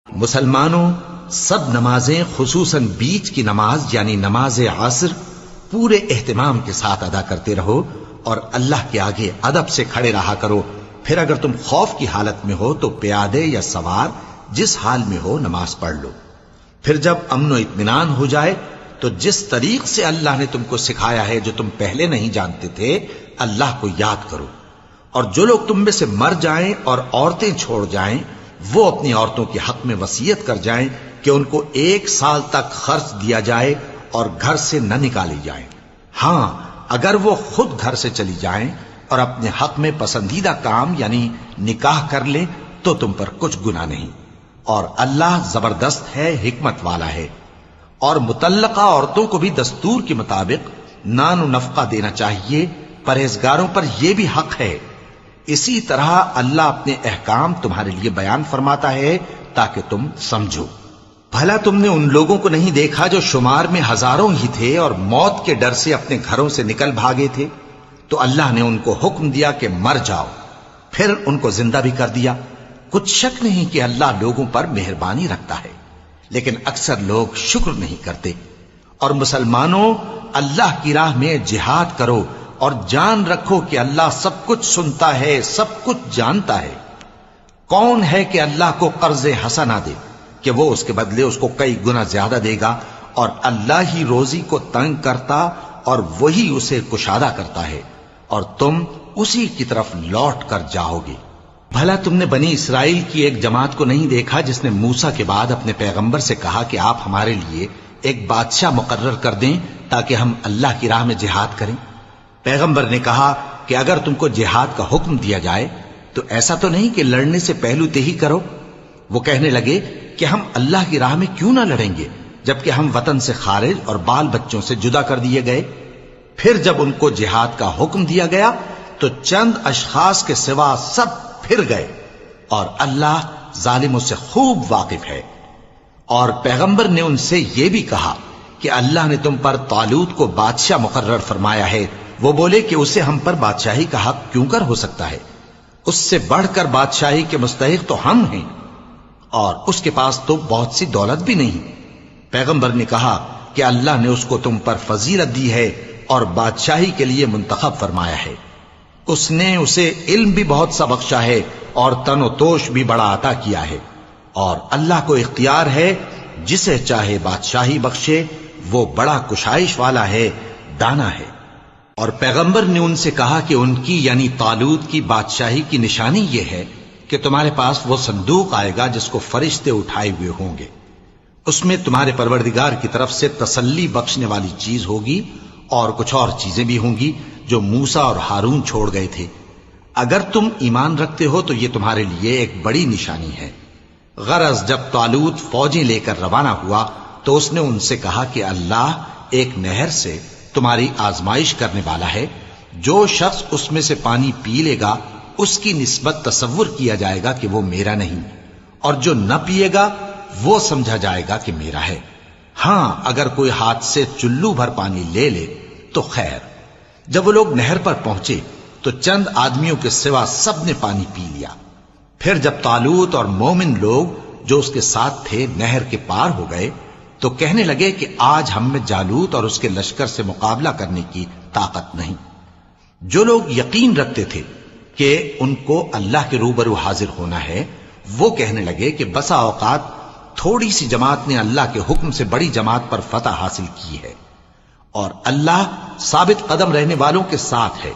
مسلمانوں، سب نمازیں خصوصاً بیچ کی نماز یعنی نماز عصر پورے اہتمام کے ساتھ ادا کرتے رہو اور اللہ کے آگے ادب سے کھڑے رہا کرو. پھر اگر تم خوف کی حالت میں ہو تو پیادے یا سوار جس حال میں ہو نماز پڑھ لو. پھر جب امن و اطمینان ہو جائے تو جس طریق سے اللہ نے تم کو سکھایا ہے جو تم پہلے نہیں جانتے تھے اللہ کو یاد کرو. اور جو لوگ تم میں سے مر جائیں اور عورتیں چھوڑ جائیں وہ اپنی عورتوں کے حق میں وصیت کر جائیں کہ ان کو 1 سال تک خرچ دیا جائے اور گھر سے نہ نکالی جائیں. ہاں اگر وہ خود گھر سے چلی جائیں اور اپنے حق میں پسندیدہ کام یعنی نکاح کر لیں تو تم پر کچھ گناہ نہیں. اور اللہ زبردست ہے، حکمت والا ہے. اور مطلقہ عورتوں کو بھی دستور کے مطابق نان و نفقہ دینا چاہیے. پرہیزگاروں پر یہ بھی حق ہے. اسی طرح اللہ اپنے احکام تمہارے لیے بیان فرماتا ہے تاکہ تم سمجھو. بھلا تم نے ان لوگوں کو نہیں دیکھا جو شمار میں ہزاروں ہی تھے اور موت کے ڈر سے اپنے گھروں سے نکل بھاگے تھے؟ تو اللہ نے ان کو حکم دیا کہ مر جاؤ، پھر ان کو زندہ بھی کر دیا. کچھ شک نہیں کہ اللہ لوگوں پر مہربانی رکھتا ہے، لیکن اکثر لوگ شکر نہیں کرتے. اور مسلمانوں، اللہ کی راہ میں جہاد کرو اور جان رکھو کہ اللہ سب کچھ سنتا ہے، سب کچھ جانتا ہے. کون ہے کہ اللہ کو قرض حسنہ دے کہ وہ اس کے بدلے اس کو کئی گنا زیادہ دے گا؟ اور اللہ ہی روزی کو تنگ کرتا اور وہی اسے کشادہ کرتا ہے، اور تم اسی کی طرف لوٹ کر جاؤ گے. بھلا تم نے بنی اسرائیل کی ایک جماعت کو نہیں دیکھا جس نے موسیٰ کے بعد اپنے پیغمبر سے کہا کہ آپ ہمارے لیے ایک بادشاہ مقرر کر دیں تاکہ ہم اللہ کی راہ میں جہاد کریں؟ پیغمبر نے کہا کہ اگر تم کو جہاد کا حکم دیا جائے تو ایسا تو نہیں کہ لڑنے سے پہلو تہی کرو. وہ کہنے لگے کہ ہم اللہ کی راہ میں کیوں نہ لڑیں گے جبکہ ہم وطن سے خارج اور بال بچوں سے جدا کر دیے گئے. پھر جب ان کو جہاد کا حکم دیا گیا تو چند اشخاص کے سوا سب پھر گئے، اور اللہ ظالموں سے خوب واقف ہے. اور پیغمبر نے ان سے یہ بھی کہا کہ اللہ نے تم پر طالوت کو بادشاہ مقرر فرمایا ہے. وہ بولے کہ اسے ہم پر بادشاہی کا حق کیوں کر ہو سکتا ہے؟ اس سے بڑھ کر بادشاہی کے مستحق تو ہم ہیں، اور اس کے پاس تو بہت سی دولت بھی نہیں. پیغمبر نے کہا کہ اللہ نے اس کو تم پر فضیلت دی ہے اور بادشاہی کے لیے منتخب فرمایا ہے. اس نے اسے علم بھی بہت سا بخشا ہے اور تن و توش بھی بڑا عطا کیا ہے. اور اللہ کو اختیار ہے جسے چاہے بادشاہی بخشے، وہ بڑا کشائش والا ہے، دانا ہے. اور پیغمبر نے ان سے کہا کہ ان کی یعنی طالوت کی بادشاہی کی نشانی یہ ہے کہ تمہارے پاس وہ صندوق آئے گا جس کو فرشتے اٹھائے ہوئے ہوں گے. اس میں تمہارے پروردگار کی طرف سے تسلی بخشنے والی چیز ہوگی اور کچھ اور چیزیں بھی ہوں گی جو موسیٰ اور ہارون چھوڑ گئے تھے. اگر تم ایمان رکھتے ہو تو یہ تمہارے لیے ایک بڑی نشانی ہے. غرض جب طالوت فوجیں لے کر روانہ ہوا تو اس نے ان سے کہا کہ اللہ ایک نہر سے تمہاری آزمائش کرنے والا ہے. جو شخص اس میں سے پانی پی لے گا اس کی نسبت تصور کیا جائے گا کہ وہ میرا نہیں، اور جو نہ پیے گا وہ سمجھا جائے گا کہ میرا ہے. ہاں اگر کوئی ہاتھ سے چلو بھر پانی لے لے تو خیر. جب وہ لوگ نہر پر پہنچے تو چند آدمیوں کے سوا سب نے پانی پی لیا. پھر جب طالوت اور مومن لوگ جو اس کے ساتھ تھے نہر کے پار ہو گئے تو کہنے لگے کہ آج ہم میں جالوت اور اس کے لشکر سے مقابلہ کرنے کی طاقت نہیں. جو لوگ یقین رکھتے تھے کہ ان کو اللہ کے روبرو حاضر ہونا ہے وہ کہنے لگے کہ بسا اوقات تھوڑی سی جماعت نے اللہ کے حکم سے بڑی جماعت پر فتح حاصل کی ہے، اور اللہ ثابت قدم رہنے والوں کے ساتھ ہے.